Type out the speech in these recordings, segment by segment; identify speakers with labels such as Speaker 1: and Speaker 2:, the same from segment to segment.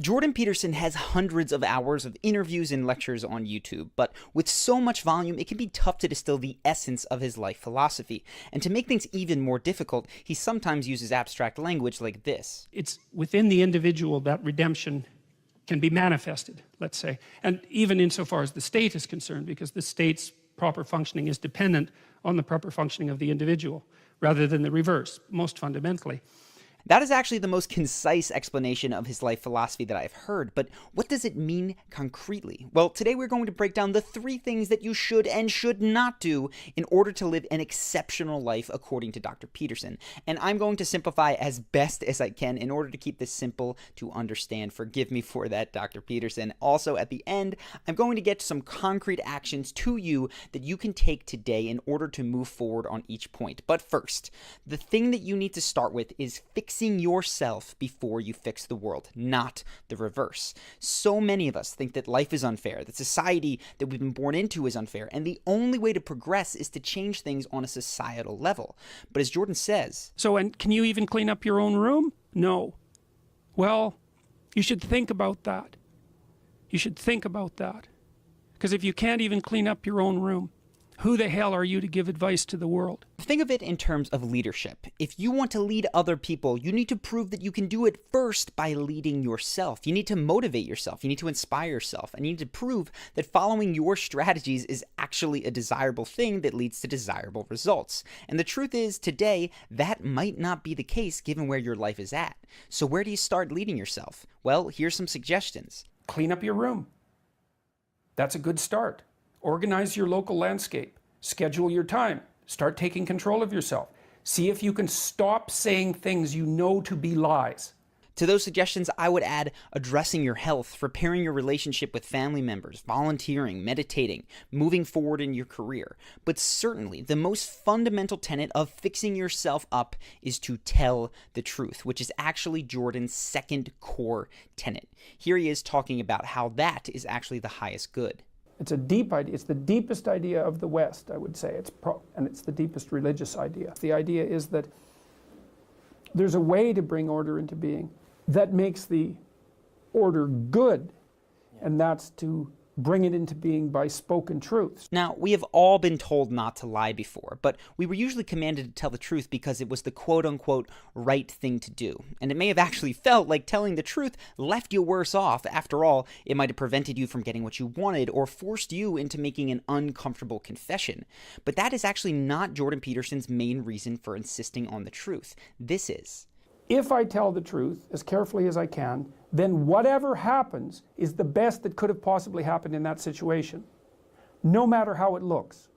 Speaker 1: Jordan Peterson has hundreds of hours of interviews and lectures on YouTube, but with so much volume, it can be tough to distill the essence of his life philosophy. And to make things even more difficult, he sometimes uses abstract language like this.
Speaker 2: It's within the individual that redemption can be manifested, let's say. And even insofar as the state is concerned, because the state's proper functioning is dependent on the proper functioning of the individual, rather than the reverse, most fundamentally.
Speaker 1: That is actually the most concise explanation of his life philosophy that I've heard, but what does it mean concretely? Well, today we're going to break down the 3 things that you should and should not do in order to live an exceptional life according to Dr. Peterson. And I'm going to simplify as best as I can in order to keep this simple to understand. Forgive me for that, Dr. Peterson. Also, at the end, I'm going to get some concrete actions to you that you can take today in order to move forward on each point. But first, the thing that you need to start with is fixing yourself before you fix the world, not the reverse. So many of us think that life is unfair, that society that we've been born into is unfair, and the only way to progress is to change things on a societal level. But as Jordan says...
Speaker 2: So, and can you even clean up your own room? No. Well, you should think about that. You should think about that. Because if you can't even clean up your own room, who the hell are you to give advice to the world?
Speaker 1: Think of it in terms of leadership. If you want to lead other people, you need to prove that you can do it first by leading yourself. You need to motivate yourself. You need to inspire yourself. And you need to prove that following your strategies is actually a desirable thing that leads to desirable results. And the truth is, today, that might not be the case given where your life is at. So where do you start leading yourself? Well, here's some suggestions.
Speaker 2: Clean up your room. That's a good start. Organize your local landscape. Schedule your time. Start taking control of yourself. See if you can stop saying things you know to be lies.
Speaker 1: To those suggestions, I would add addressing your health, repairing your relationship with family members, volunteering, meditating, moving forward in your career. But certainly, the most fundamental tenet of fixing yourself up is to tell the truth, which is actually Jordan's second core tenet. Here he is talking about how that is actually the highest good.
Speaker 2: It's a deep idea. It's the deepest idea of the West, I would say. And it's the deepest religious idea. The idea is that there's a way to bring order into being that makes the order good, and that's to bring it into being by spoken truths.
Speaker 1: Now, we have all been told not to lie before, but we were usually commanded to tell the truth because it was the quote-unquote right thing to do. And it may have actually felt like telling the truth left you worse off. After all, it might have prevented you from getting what you wanted or forced you into making an uncomfortable confession. But that is actually not Jordan Peterson's main reason for insisting on the truth. This is:
Speaker 2: if I tell the truth as carefully as I can, then whatever happens is the best that could have possibly happened in that situation, no matter how it looks.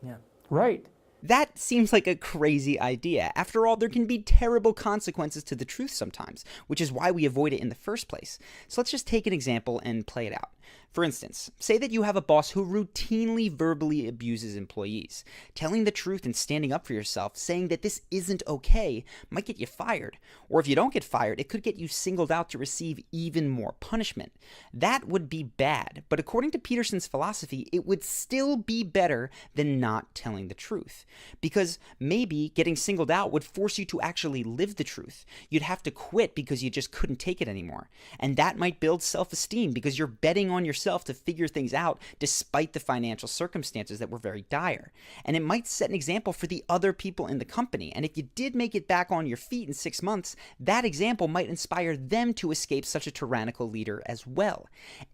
Speaker 1: Yeah.
Speaker 2: Right.
Speaker 1: That seems like a crazy idea. After all, there can be terrible consequences to the truth sometimes, which is why we avoid it in the first place. So let's just take an example and play it out. For instance, say that you have a boss who routinely verbally abuses employees. Telling the truth and standing up for yourself, saying that this isn't okay, might get you fired. Or if you don't get fired, it could get you singled out to receive even more punishment. That would be bad, but according to Peterson's philosophy, it would still be better than not telling the truth. Because maybe getting singled out would force you to actually live the truth. You'd have to quit because you just couldn't take it anymore. And that might build self-esteem because you're betting on yourself to figure things out despite the financial circumstances that were very dire. And it might set an example for the other people in the company. And if you did make it back on your feet in 6 months, that example might inspire them to escape such a tyrannical leader as well.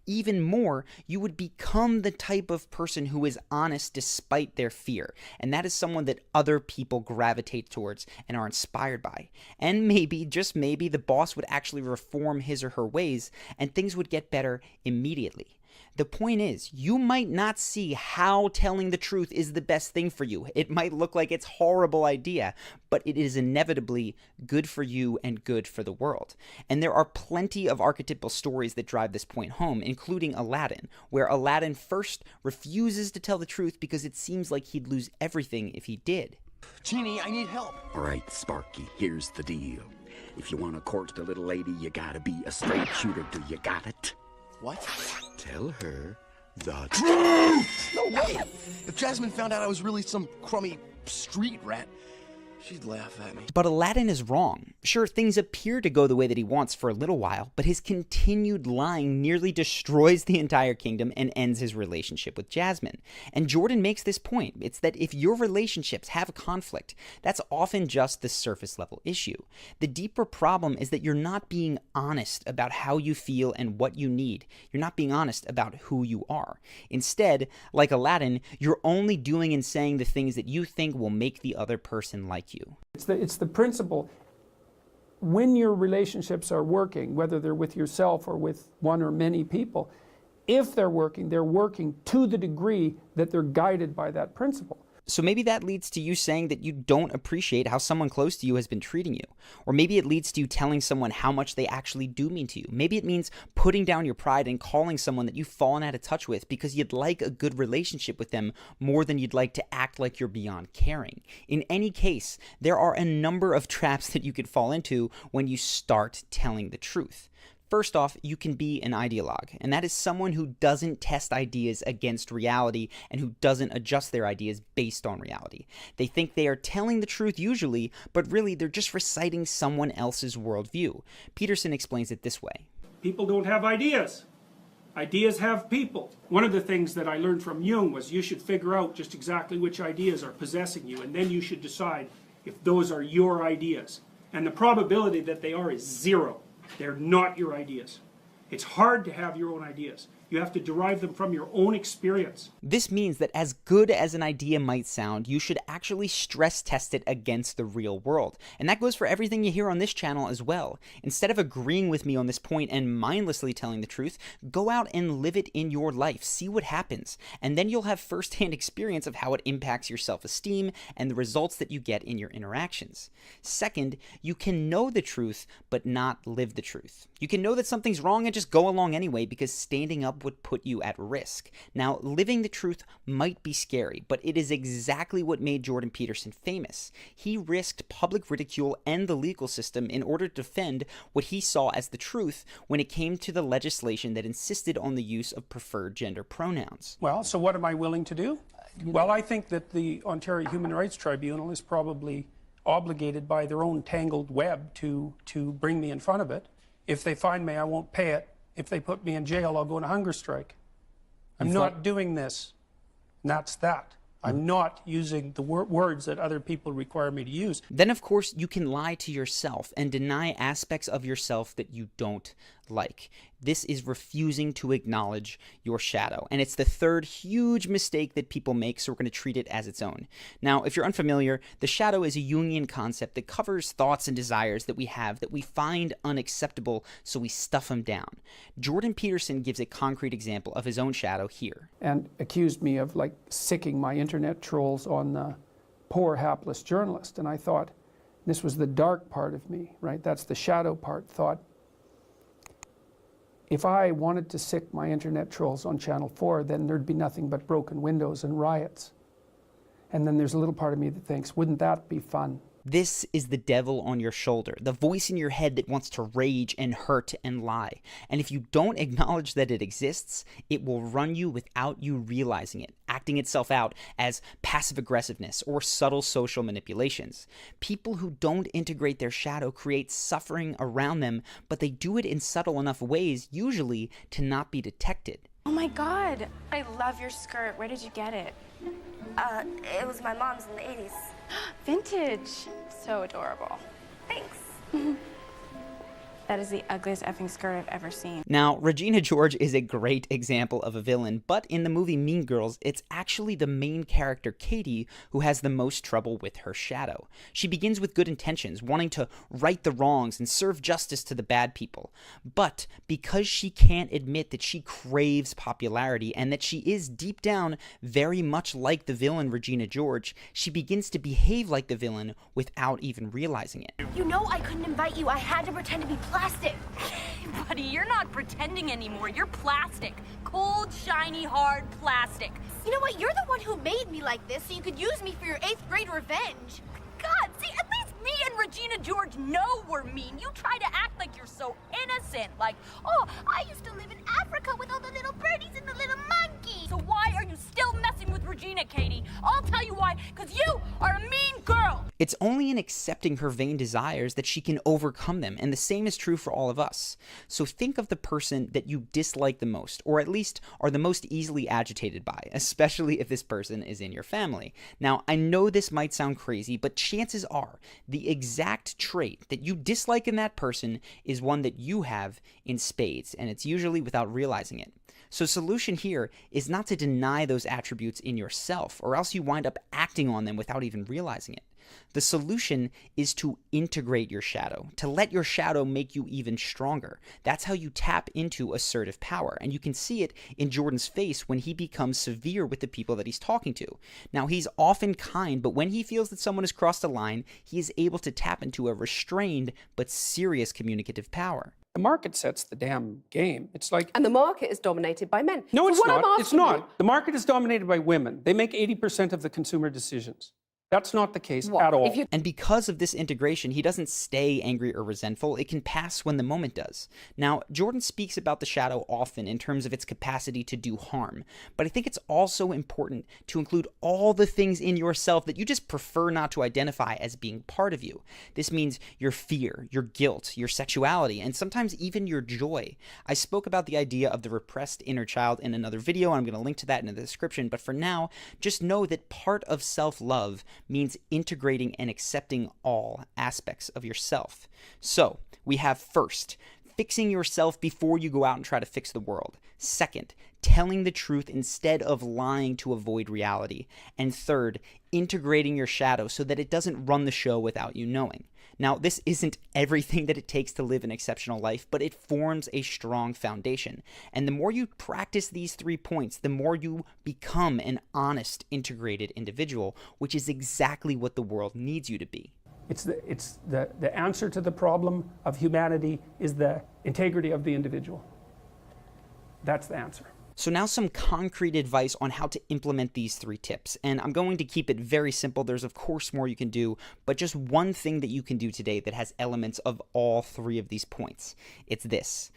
Speaker 1: Even more, you would become the type of person who is honest despite their fear. And that is someone that other people gravitate towards and are inspired by. And maybe, just maybe, the boss would actually reform his or her ways and things would get better immediately. The point is, you might not see how telling the truth is the best thing for you. It might look like it's a horrible idea, but it is inevitably good for you and good for the world. And there are plenty of archetypal stories that drive this point home, including Aladdin, where Aladdin first refuses to tell the truth because it seems like he'd lose everything if he did.
Speaker 3: Genie, I need help.
Speaker 4: All right, Sparky, here's the deal. If you want to court the little lady, you gotta be a straight shooter. Do you got it?
Speaker 3: What?
Speaker 4: Tell her the truth!
Speaker 3: No way! If Jasmine found out I was really some crummy street rat, She'd laugh at me.
Speaker 1: But Aladdin is wrong. Sure, things appear to go the way that he wants for a little while, but his continued lying nearly destroys the entire kingdom and ends his relationship with Jasmine. And Jordan makes this point. It's that if your relationships have a conflict, that's often just the surface level issue. The deeper problem is that you're not being honest about how you feel and what you need. You're not being honest about who you are. Instead, like Aladdin, you're only doing and saying the things that you think will make the other person like you.
Speaker 2: It's the principle. When your relationships are working, whether they're with yourself or with one or many people, if they're working to the degree that they're guided by that principle.
Speaker 1: So maybe that leads to you saying that you don't appreciate how someone close to you has been treating you. Or maybe it leads to you telling someone how much they actually do mean to you. Maybe it means putting down your pride and calling someone that you've fallen out of touch with because you'd like a good relationship with them more than you'd like to act like you're beyond caring. In any case, there are a number of traps that you could fall into when you start telling the truth. First off, you can be an ideologue, and that is someone who doesn't test ideas against reality and who doesn't adjust their ideas based on reality. They think they are telling the truth usually, but really they're just reciting someone else's worldview. Peterson explains it this way.
Speaker 5: People don't have ideas. Ideas have people. One of the things that I learned from Jung was you should figure out just exactly which ideas are possessing you, and then you should decide if those are your ideas. And the probability that they are is 0. They're not your ideas. It's hard to have your own ideas. You have to derive them from your own experience.
Speaker 1: This means that as good as an idea might sound, you should actually stress test it against the real world. And that goes for everything you hear on this channel as well. Instead of agreeing with me on this point and mindlessly telling the truth, go out and live it in your life. See what happens. And then you'll have firsthand experience of how it impacts your self-esteem and the results that you get in your interactions. Second, you can know the truth, but not live the truth. You can know that something's wrong and just go along anyway because standing up would put you at risk. Now, living the truth might be scary, but it is exactly what made Jordan Peterson famous. He risked public ridicule and the legal system in order to defend what he saw as the truth when it came to the legislation that insisted on the use of preferred gender pronouns.
Speaker 2: Well, so what am I willing to do? Well, I think that the Ontario Human Rights Tribunal is probably obligated by their own tangled web to bring me in front of it. If they find me, I won't pay it. If they put me in jail, I'll go on a hunger strike. I'm not doing this. And that's that. I'm not using the words that other people require me to use.
Speaker 1: Then, of course, you can lie to yourself and deny aspects of yourself that you don't like. This is refusing to acknowledge your shadow. And it's the third huge mistake that people make, so we're going to treat it as its own. Now, if you're unfamiliar, the shadow is a Jungian concept that covers thoughts and desires that we have that we find unacceptable, so we stuff them down. Jordan Peterson gives a concrete example of his own shadow here.
Speaker 2: And accused me of like sicking my internet trolls on the poor hapless journalist. And I thought, this was the dark part of me, right? That's the shadow part. Thought, if I wanted to sick my internet trolls on Channel 4, then there'd be nothing but broken windows and riots. And then there's a little part of me that thinks, wouldn't that be fun?
Speaker 1: This is the devil on your shoulder, the voice in your head that wants to rage and hurt and lie. And if you don't acknowledge that it exists, it will run you without you realizing it, acting itself out as passive aggressiveness or subtle social manipulations. People who don't integrate their shadow create suffering around them, but they do it in subtle enough ways, usually, to not be detected.
Speaker 6: Oh my God, I love your skirt. Where did you get it?
Speaker 7: It was my mom's in the 80s.
Speaker 6: Vintage. So adorable.
Speaker 7: Thanks.
Speaker 6: That is the ugliest effing skirt I've ever seen.
Speaker 1: Now, Regina George is a great example of a villain, but in the movie Mean Girls, it's actually the main character, Katie, who has the most trouble with her shadow. She begins with good intentions, wanting to right the wrongs and serve justice to the bad people. But because she can't admit that she craves popularity and that she is deep down very much like the villain Regina George, she begins to behave like the villain without even realizing it.
Speaker 7: You know I couldn't invite you. I had to pretend to be plastic.
Speaker 8: Buddy, you're not pretending anymore. You're plastic. Cold, shiny, hard plastic.
Speaker 7: You know what? You're the one who made me like this so you could use me for your 8th grade revenge.
Speaker 8: God, see, at least me and Regina George know we're mean. You try to act like you're so innocent. Like,
Speaker 7: Oh, I used to live in Africa with all the little birdies and the little monkeys.
Speaker 8: so why are you still messing with Regina, Katie? I'll tell you why, because you are a mean girl.
Speaker 1: It's only in accepting her vain desires that she can overcome them, and the same is true for all of us. So think of the person that you dislike the most, or at least are the most easily agitated by, especially if this person is in your family. Now, I know this might sound crazy, but chances are the exact trait that you dislike in that person is one that you have in spades, and it's usually without realizing it. So solution here is not to deny those attributes in yourself, or else you wind up acting on them without even realizing it. The solution is to integrate your shadow, to let your shadow make you even stronger. That's how you tap into assertive power, and you can see it in Jordan's face when he becomes severe with the people that he's talking to. Now, he's often kind, but when he feels that someone has crossed a line, he is able to tap into a restrained but serious communicative power.
Speaker 2: The market sets the damn game. It's like...
Speaker 3: And the market is dominated by men.
Speaker 2: No, it's
Speaker 3: what
Speaker 2: not.
Speaker 3: I'm asking
Speaker 2: It's not. The market is dominated by women. They make 80% of the consumer decisions. That's not the case at all.
Speaker 1: And because of this integration, he doesn't stay angry or resentful. It can pass when the moment does. Now, Jordan speaks about the shadow often in terms of its capacity to do harm, but I think it's also important to include all the things in yourself that you just prefer not to identify as being part of you. This means your fear, your guilt, your sexuality, and sometimes even your joy. I spoke about the idea of the repressed inner child in another video, and I'm going to link to that in the description, but for now, just know that part of self-love means integrating and accepting all aspects of yourself. So, we have first, fixing yourself before you go out and try to fix the world. Second, telling the truth instead of lying to avoid reality. And third, integrating your shadow so that it doesn't run the show without you knowing. Now, this isn't everything that it takes to live an exceptional life, but it forms a strong foundation. And the more you practice these 3 points, the more you become an honest, integrated individual, which is exactly what the world needs you to be.
Speaker 2: It's the answer to the problem of humanity is the integrity of the individual. That's the answer.
Speaker 1: So now some concrete advice on how to implement these 3 tips. And I'm going to keep it very simple. There's of course more you can do, but just one thing that you can do today that has elements of all 3 of these points. It's this.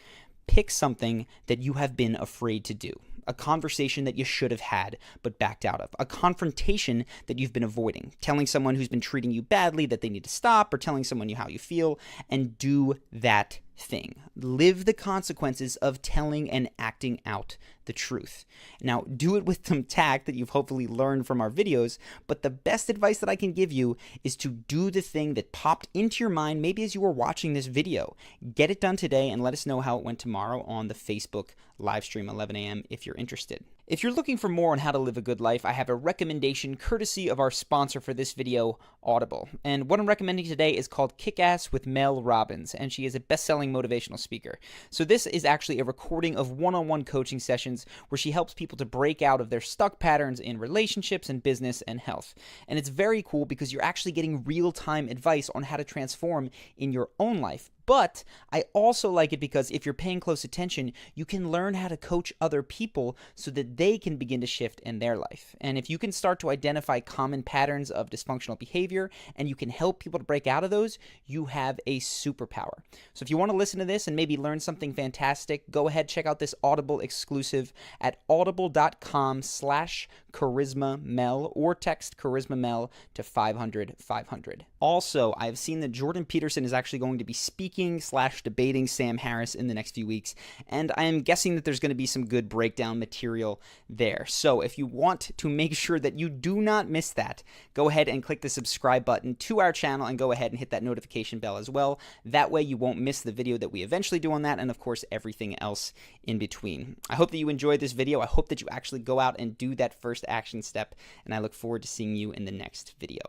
Speaker 1: Pick something that you have been afraid to do. A conversation that you should have had but backed out of. A confrontation that you've been avoiding. Telling someone who's been treating you badly that they need to stop, or telling someone how you feel, and do that thing. Live the consequences of telling and acting out the truth. Now, do it with some tact that you've hopefully learned from our videos, but the best advice that I can give you is to do the thing that popped into your mind maybe as you were watching this video. Get it done today and let us know how it went tomorrow on the Facebook live stream 11 a.m. if you're interested. If you're looking for more on how to live a good life, I have a recommendation courtesy of our sponsor for this video, Audible. And what I'm recommending today is called Kick-Ass with Mel Robbins, and she is a best-selling motivational speaker. So this is actually a recording of one-on-one coaching sessions where she helps people to break out of their stuck patterns in relationships and business and health. And it's very cool because you're actually getting real-time advice on how to transform in your own life. But I also like it because if you're paying close attention, you can learn how to coach other people so that they can begin to shift in their life. And if you can start to identify common patterns of dysfunctional behavior and you can help people to break out of those, you have a superpower. So if you want to listen to this and maybe learn something fantastic, go ahead, check out this Audible exclusive at audible.com/charismamel or text charismamel to 500-500. Also, I've seen that Jordan Peterson is actually going to be speaking/debating Sam Harris in the next few weeks, and I am guessing that there's going to be some good breakdown material there. So if you want to make sure that you do not miss that, go ahead and click the subscribe button to our channel and go ahead and hit that notification bell as well. That way you won't miss the video that we eventually do on that, and of course everything else in between. I hope that you enjoyed this video. I hope that you actually go out and do that first action step, and I look forward to seeing you in the next video.